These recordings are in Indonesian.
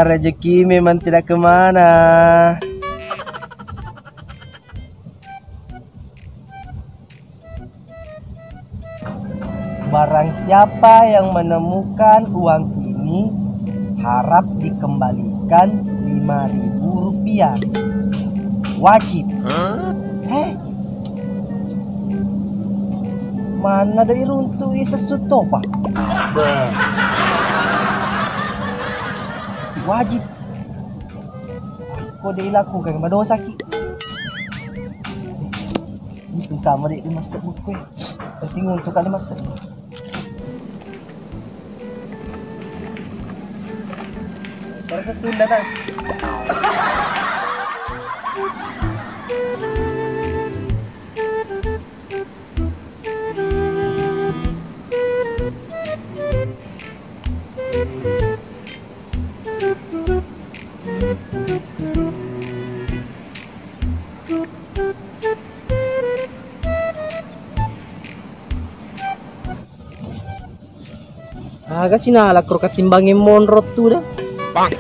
Rezeki memang tidak kemana. Barang siapa yang menemukan uang ini harap dikembalikan 5.000 rupiah. Wajib. Mana dari runtuh sesuatu pak? Wajib. Kau dia lakukan berdosa ki. Itu kamu dia dimasak buku. Penting untuk kalian masak. Bahasa Sunda kan? Agak sinala kro katimbangin monrot tu dah. Bang.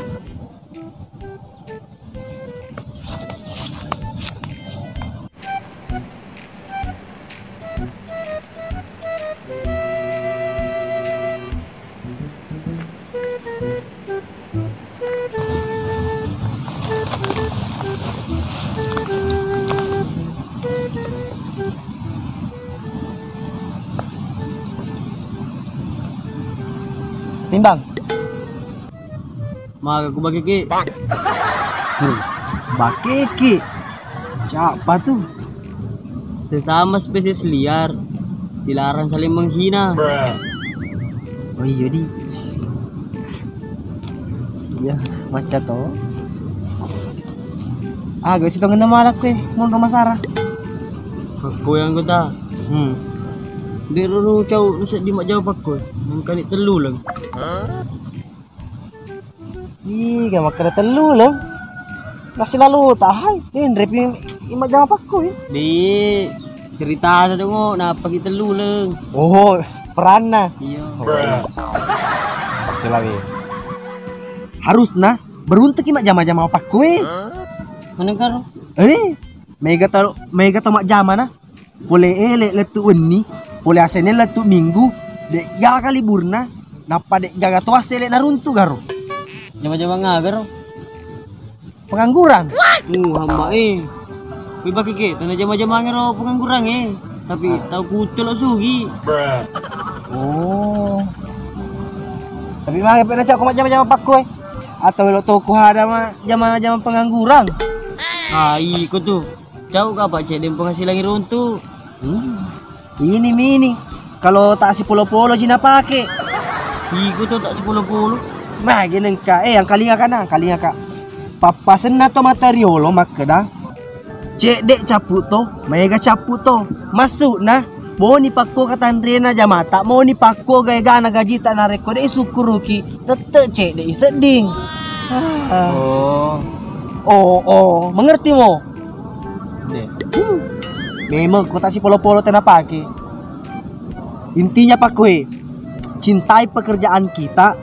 Timbang. Mak aku bagi ki. Bagi ki. Siapa tu? Sesama spesies liar dilarang saling menghina. Oh iya di. Ya macam tu. Gak sih tau ngena malak ke, mau rumah Sarah. Aku yang kata. Dia dulu cau usah di mak jawab aku. Kali telu lang. Ih, gak makan telu lang. Nasi lalu tahan. Ini repi imak jawab aku ya. Di cerita ada dong, napa kita telu lang. Oh, peran Iya. Oke lagi. Harus beruntuk imak jama-jama apa kue? Mana karo? Mega tau mak jama boleh letu uni, boleh asennya letu minggu, dek gak kali burna, napa dek gak tuas selek naruntu garo. Jama-jama ngagar. Pengangguran. Hamba Kui bagi ke, tanah jama-jama ngaro pengangguran tapi tahu kutul lo sugi. Oh. Tapi mah pernah cak mak jama-jama pak kue. Atau lo tau ku ada mah jama-jama pengangguran. Ikut tuh. Jauh gak pak cek dem penghasilan runtuh. Ini mini. Kalau tak si polo-polo jina pake. Ikut tuh tak 10-10. Mah gini ka, yang kali ngaka. Papasen na to materiolo makeda. Cek dek caput to, mega caput to. Masuk mau ni pakko kata Andrena jamata, mau ni pakko gaya gana gaji tak na rekod syukuruki. Tete cek dek seding. Oh, mengerti mo? Memang kota si polo-polo tena pake. Intinya pak kue, cintai pekerjaan kita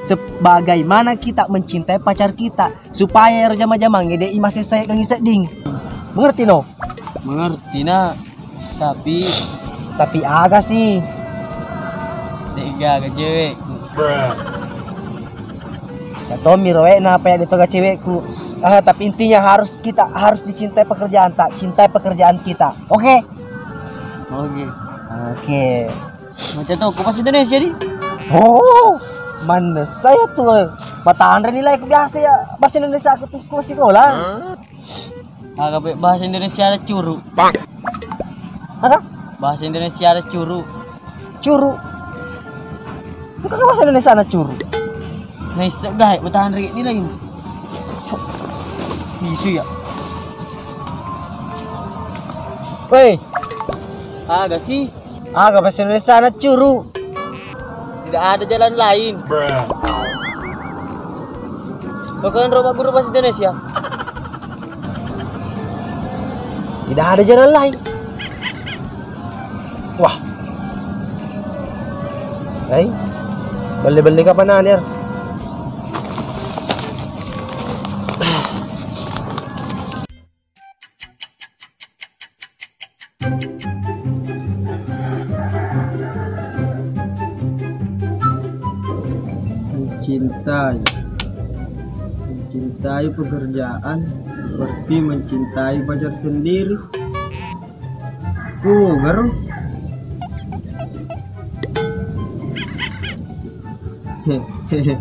sebagaimana kita mencintai pacar kita supaya jama-jama ngedei masih saya kangi seding. Mengerti no? Mengerti tapi agak sih. Tiga ke cewek. Ya Tommy roe apa yang ditoga cewekku. Tapi intinya kita harus dicintai pekerjaan tak, cintai pekerjaan kita. Oke? Oke. Macam tu aku pas Indonesia di. Oh, mana saya tuh. Mata Andre nilai aku biasa ya. Bahasa Indonesia aku tuh sekolah. Agak bahasa Indonesia ada curu. Ada? Bahasa Indonesia ada curu. Curu. Bukan bahasa Indonesia ada curu. Nah, isok gak bertahan rik ni lagi. Bisu ya. Weh, Agak sih. agak bahasa Indonesia ada curu. Tidak ada jalan lain. Kau kan rumah guru bahasa Indonesia. Tidak ada jalan lain. Wah. Hei, beli-beli kapan ya? Mencintai pekerjaan seperti mencintai pacar sendiri. Garu. Hehehe.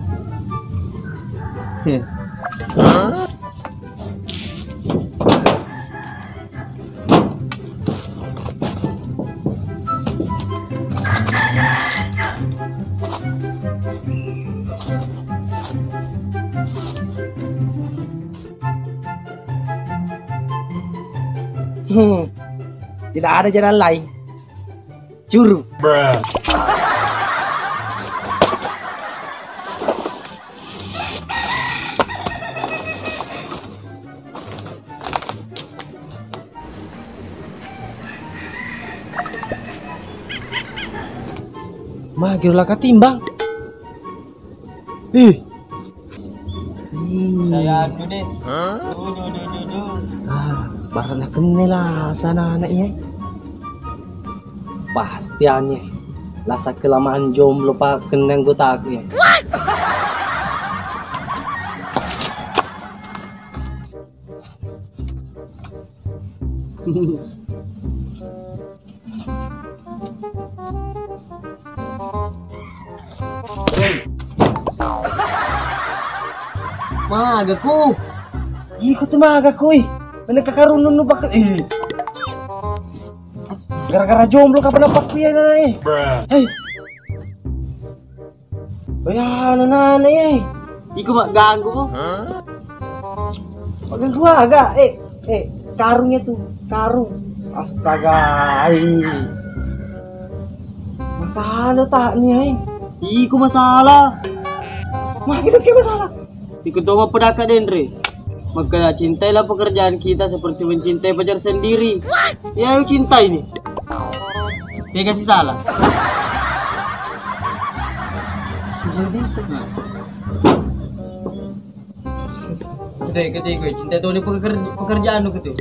Tidak ada jalan lain. Curu. Mah, kira katimbang. Saya anu deh. Baru nak kenal sana anaknya. Pastiannya. Lasa kelamaan jomblo pak kenang gue aku ya. Magaku. Iko tuh magaku mana kakarunun nu bakal gara-gara jomblo kapan apa kuya na Hei. Oh ya nana Iku mak ganggu mo. Pakai gua agak karungnya tuh karung. Astaga. Masalah tak nih Iku masalah. Mah hidup ke masalah. Iku tuh mau pedaka Dendre. Maka cintailah pekerjaan kita seperti mencintai pacar sendiri. Ya ayo cintai nih. Dia kasih salah. Ketiga, cintai tuh pekerjaan lu gitu.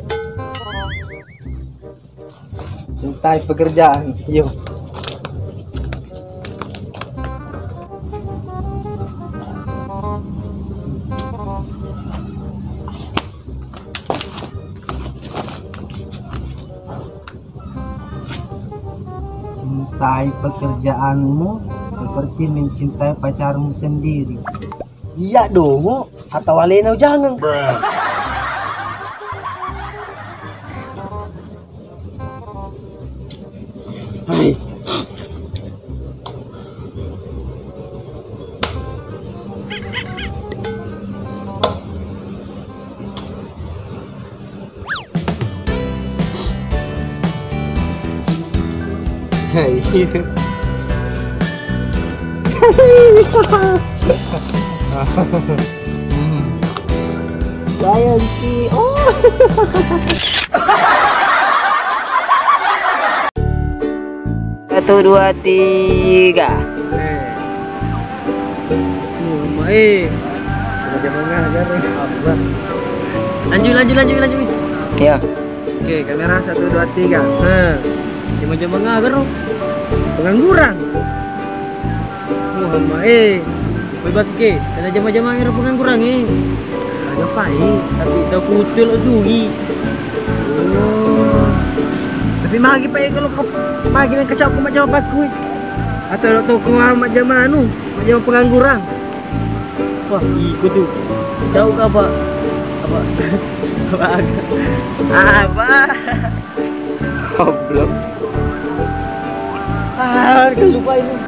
Cintai pekerjaan, yuk. Cintai pekerjaanmu seperti mencintai pacarmu sendiri. Iya dong, atau walena jangan. Hai. Hai. Sayang sih. Oh. 1, 2, 3. Lanjut. Ya. Oke, kamera 1 2 3. Jam-jam ngagar lo. Pengangguran. Bebas ke, karena jam-jam ngagar pengangguran Ngapain? Tapi tahu kutul sugi. Oh. Tapi magi pa kalau kau magi nang kacau ko macam apa ku. Atau to ko macam anu, macam pengangguran. Wah, ikut tuh. Tahu apa? Apa? Goblok. Lupa ini.